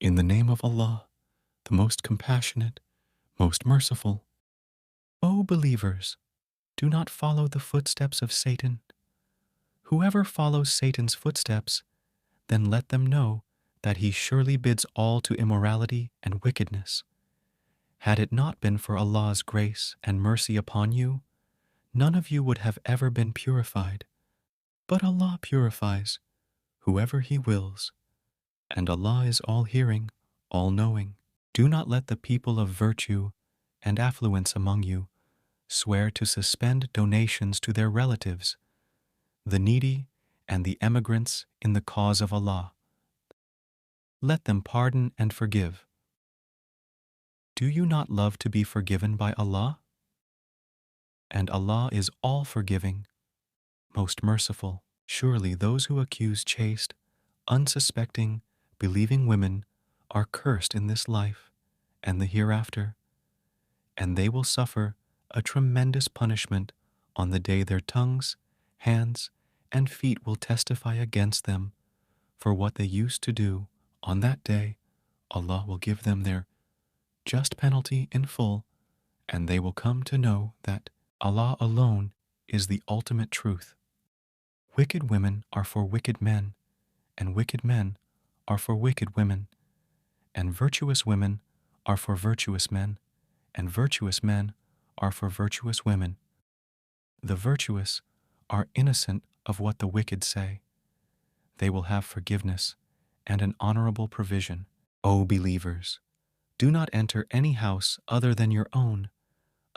In the name of Allah, the most compassionate, most merciful. O believers, do not follow the footsteps of Satan. Whoever follows Satan's footsteps, then let them know that he surely bids all to immorality and wickedness. Had it not been for Allah's grace and mercy upon you, none of you would have ever been purified. But Allah purifies whoever He wills, and Allah is all-hearing, all-knowing. Do not let the people of virtue and affluence among you swear to suspend donations to their relatives, the needy and the emigrants in the cause of Allah. Let them pardon and forgive. Do you not love to be forgiven by Allah? And Allah is all-forgiving, most merciful. Surely those who accuse chaste, unsuspecting, believing women are cursed in this life and the hereafter, and they will suffer a tremendous punishment on the day their tongues, hands, and feet will testify against them for what they used to do. On that day, Allah will give them their just penalty in full, and they will come to know that Allah alone is the ultimate truth. Wicked women are for wicked men, and wicked men are for wicked women, and virtuous women are for virtuous men, and virtuous men are for virtuous women. The virtuous are innocent of what the wicked say. They will have forgiveness and an honorable provision. O believers, do not enter any house other than your own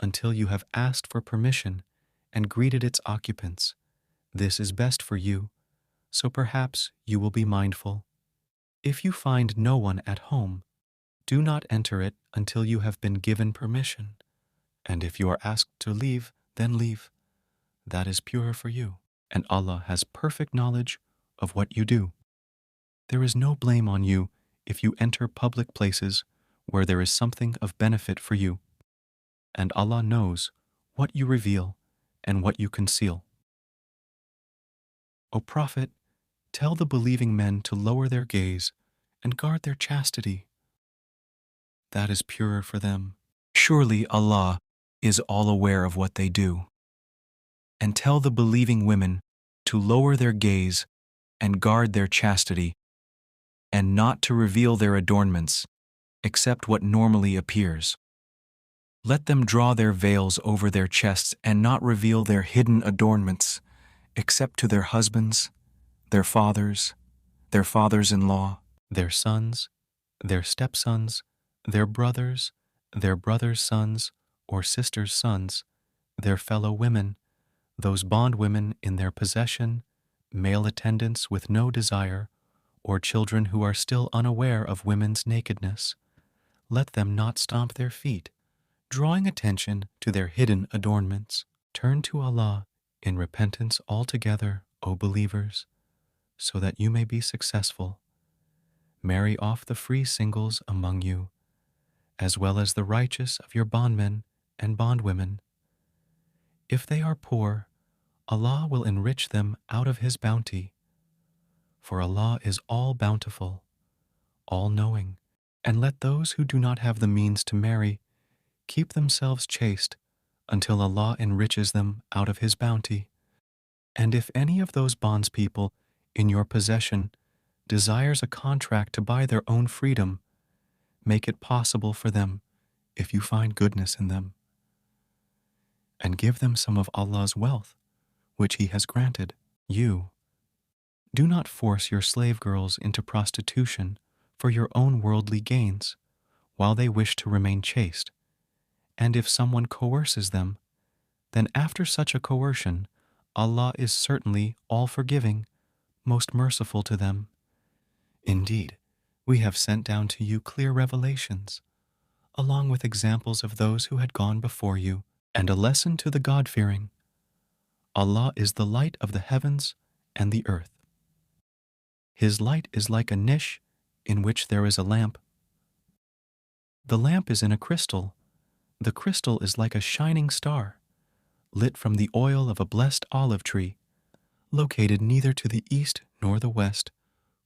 until you have asked for permission and greeted its occupants. This is best for you, so perhaps you will be mindful. If you find no one at home, do not enter it until you have been given permission, and if you are asked to leave, then leave. That is pure for you, and Allah has perfect knowledge of what you do. There is no blame on you if you enter public places where there is something of benefit for you, and Allah knows what you reveal and what you conceal. O Prophet, tell the believing men to lower their gaze and guard their chastity. That is purer for them. Surely Allah is all aware of what they do. And tell the believing women to lower their gaze and guard their chastity, and not to reveal their adornments, except what normally appears. Let them draw their veils over their chests and not reveal their hidden adornments, except to their husbands, their fathers-in-law, their sons, their stepsons, their brothers' sons or sisters' sons, their fellow women, those bondwomen in their possession, male attendants with no desire, or children who are still unaware of women's nakedness. Let them not stomp their feet, drawing attention to their hidden adornments. Turn to Allah in repentance altogether, O believers, so that you may be successful. Marry off the free singles among you, as well as the righteous of your bondmen and bondwomen. If they are poor, Allah will enrich them out of His bounty, for Allah is all-bountiful, all-knowing. And let those who do not have the means to marry keep themselves chaste until Allah enriches them out of His bounty. And if any of those bondspeople in your possession desires a contract to buy their own freedom, make it possible for them if you find goodness in them. And give them some of Allah's wealth, which He has granted you. Do not force your slave girls into prostitution for your own worldly gains, while they wish to remain chaste. And if someone coerces them, then after such a coercion, Allah is certainly all-forgiving, most merciful to them. Indeed, we have sent down to you clear revelations, along with examples of those who had gone before you, and a lesson to the God-fearing. Allah is the light of the heavens and the earth. His light is like a niche in which there is a lamp. The lamp is in a crystal. The crystal is like a shining star, lit from the oil of a blessed olive tree, located neither to the east nor the west,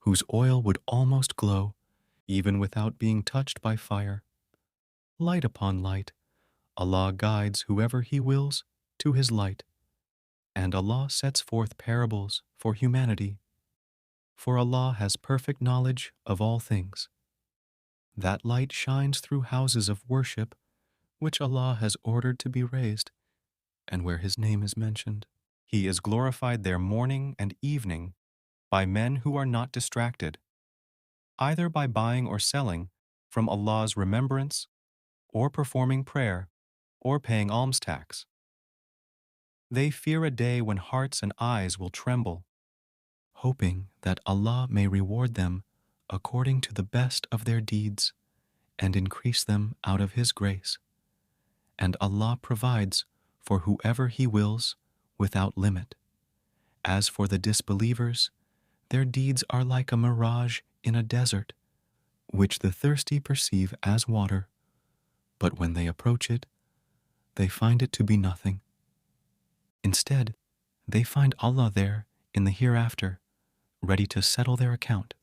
whose oil would almost glow, even without being touched by fire. Light upon light, Allah guides whoever He wills to His light, and Allah sets forth parables for humanity. For Allah has perfect knowledge of all things. That light shines through houses of worship, which Allah has ordered to be raised, and where His name is mentioned. He is glorified there morning and evening by men who are not distracted, either by buying or selling from Allah's remembrance, or performing prayer, or paying alms tax. They fear a day when hearts and eyes will tremble, hoping that Allah may reward them according to the best of their deeds and increase them out of His grace. And Allah provides for whoever He wills without limit. As for the disbelievers, their deeds are like a mirage in a desert, which the thirsty perceive as water, but when they approach it, they find it to be nothing. Instead, they find Allah there in the hereafter, ready to settle their account.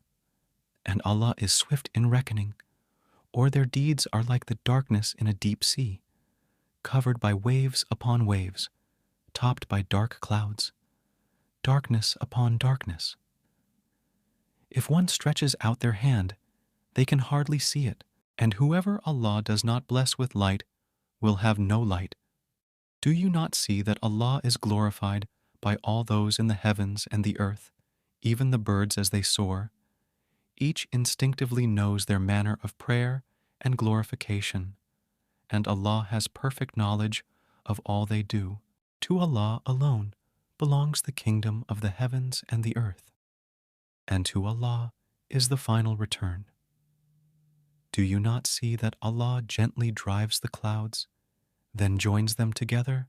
And Allah is swift in reckoning, or their deeds are like the darkness in a deep sea, covered by waves upon waves, topped by dark clouds, darkness upon darkness. If one stretches out their hand, they can hardly see it, and whoever Allah does not bless with light will have no light. Do you not see that Allah is glorified by all those in the heavens and the earth, even the birds as they soar? Each instinctively knows their manner of prayer and glorification, and Allah has perfect knowledge of all they do. To Allah alone belongs the kingdom of the heavens and the earth, and to Allah is the final return. Do you not see that Allah gently drives the clouds, then joins them together,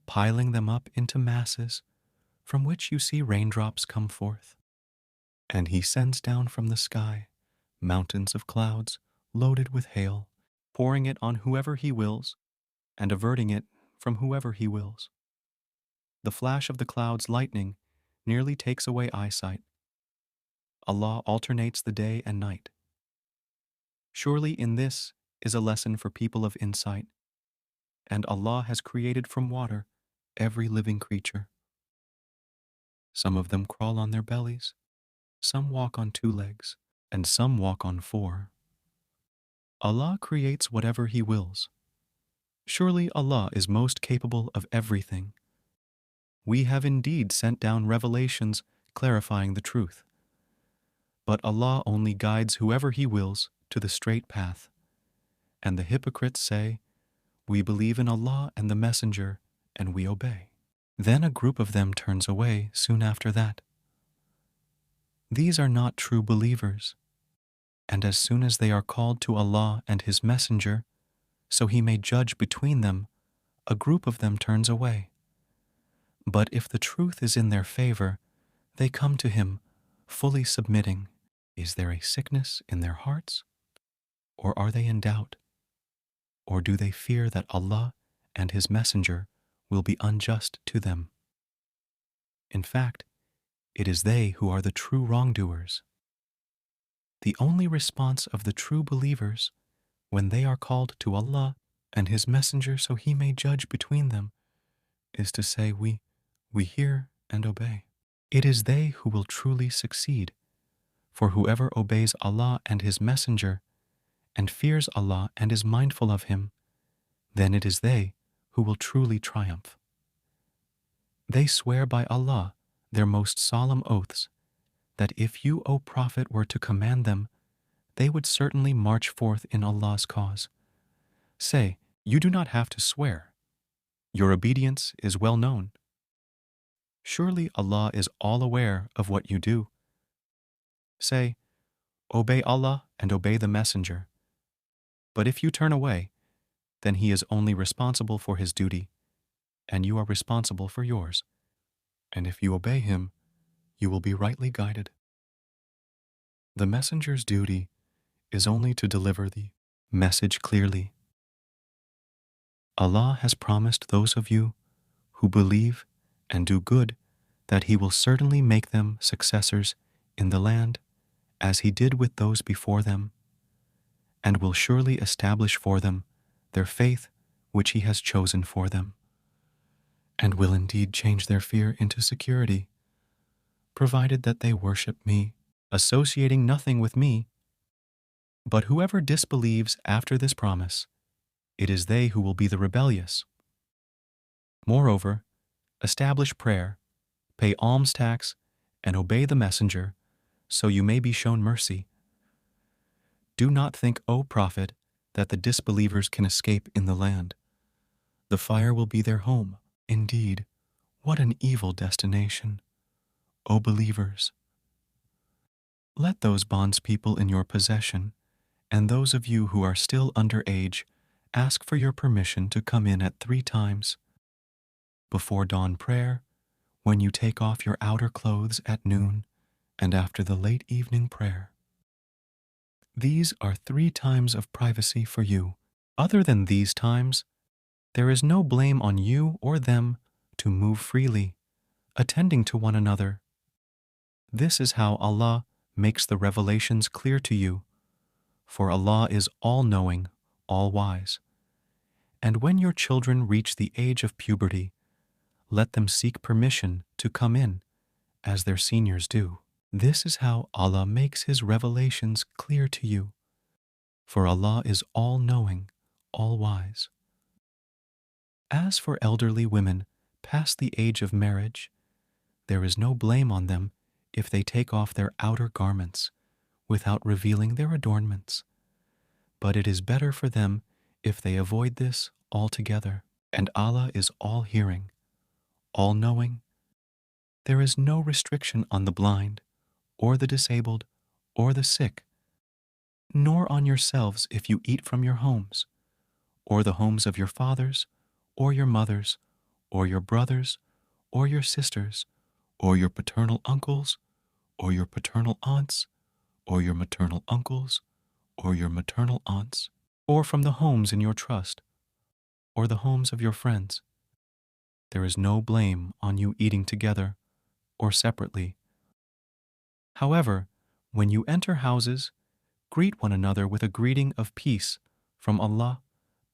piling them up into masses, from which you see raindrops come forth? And He sends down from the sky mountains of clouds loaded with hail, pouring it on whoever He wills, and averting it from whoever He wills. The flash of the clouds' lightning nearly takes away eyesight. Allah alternates the day and night. Surely in this is a lesson for people of insight, and Allah has created from water every living creature. Some of them crawl on their bellies, some walk on 2 legs, and some walk on 4. Allah creates whatever He wills. Surely Allah is most capable of everything. We have indeed sent down revelations clarifying the truth. But Allah only guides whoever He wills to the straight path. And the hypocrites say, "We believe in Allah and the Messenger, and we obey." Then a group of them turns away soon after that. These are not true believers, and as soon as they are called to Allah and His Messenger, so He may judge between them, a group of them turns away. But if the truth is in their favor, they come to Him, fully submitting. Is there a sickness in their hearts? Or are they in doubt? Or do they fear that Allah and His Messenger will be unjust to them? In fact, it is they who are the true wrongdoers. The only response of the true believers, when they are called to Allah and His Messenger so He may judge between them, is to say, we hear and obey. It is they who will truly succeed, for whoever obeys Allah and His Messenger and fears Allah and is mindful of Him, then it is they who will truly triumph. They swear by Allah their most solemn oaths, that if you, O Prophet, were to command them, they would certainly march forth in Allah's cause. Say, you do not have to swear. Your obedience is well known. Surely Allah is all aware of what you do. Say, obey Allah and obey the Messenger. But if you turn away, then He is only responsible for His duty, and you are responsible for yours. And if you obey Him, you will be rightly guided. The Messenger's duty is only to deliver the message clearly. Allah has promised those of you who believe and do good that He will certainly make them successors in the land, as He did with those before them, and will surely establish for them their faith which He has chosen for them, and will indeed change their fear into security, provided that they worship me, associating nothing with me. But whoever disbelieves after this promise, it is they who will be the rebellious. Moreover, establish prayer, pay alms tax, and obey the messenger, so you may be shown mercy. Do not think, O Prophet, that the disbelievers can escape in the land. The fire will be their home. Indeed, what an evil destination, O believers! Let those bondspeople in your possession, and those of you who are still under age, ask for your permission to come in at 3 times. Before dawn prayer, when you take off your outer clothes at noon, and after the late evening prayer. These are 3 times of privacy for you. Other than these times, there is no blame on you or them to move freely, attending to one another. This is how Allah makes the revelations clear to you, for Allah is all-knowing, all-wise. And when your children reach the age of puberty, let them seek permission to come in, as their seniors do. This is how Allah makes His revelations clear to you, for Allah is all-knowing, all-wise. As for elderly women past the age of marriage, there is no blame on them if they take off their outer garments without revealing their adornments. But it is better for them if they avoid this altogether. And Allah is all-hearing, all-knowing. There is no restriction on the blind, or the disabled, or the sick, nor on yourselves if you eat from your homes, or the homes of your fathers, or your mothers, or your brothers, or your sisters, or your paternal uncles, or your paternal aunts, or your maternal uncles, or your maternal aunts, or from the homes in your trust, or the homes of your friends. There is no blame on you eating together or separately. However, when you enter houses, greet one another with a greeting of peace from Allah,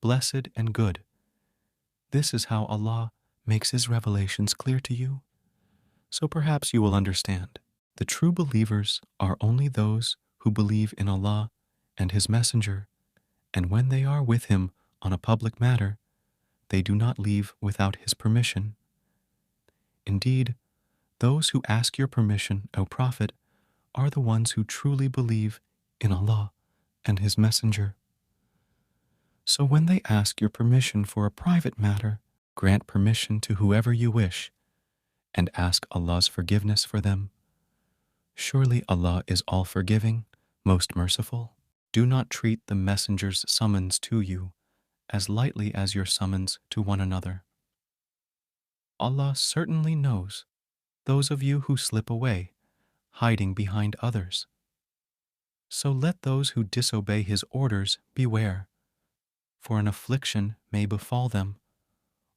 blessed and good. This is how Allah makes His revelations clear to you. So perhaps you will understand. The true believers are only those who believe in Allah and His Messenger, and when they are with Him on a public matter, they do not leave without His permission. Indeed, those who ask your permission, O Prophet, are the ones who truly believe in Allah and His Messenger. So when they ask your permission for a private matter, grant permission to whoever you wish, and ask Allah's forgiveness for them. Surely Allah is all-forgiving, most merciful. Do not treat the messenger's summons to you as lightly as your summons to one another. Allah certainly knows those of you who slip away, hiding behind others. So let those who disobey His orders beware, for an affliction may befall them,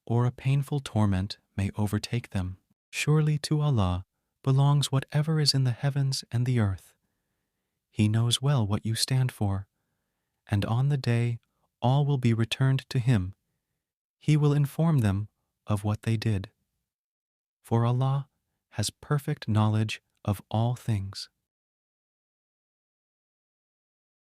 or a painful torment may overtake them. Surely to Allah belongs whatever is in the heavens and the earth. He knows well what you stand for, and on the day all will be returned to Him. He will inform them of what they did. For Allah has perfect knowledge of all things.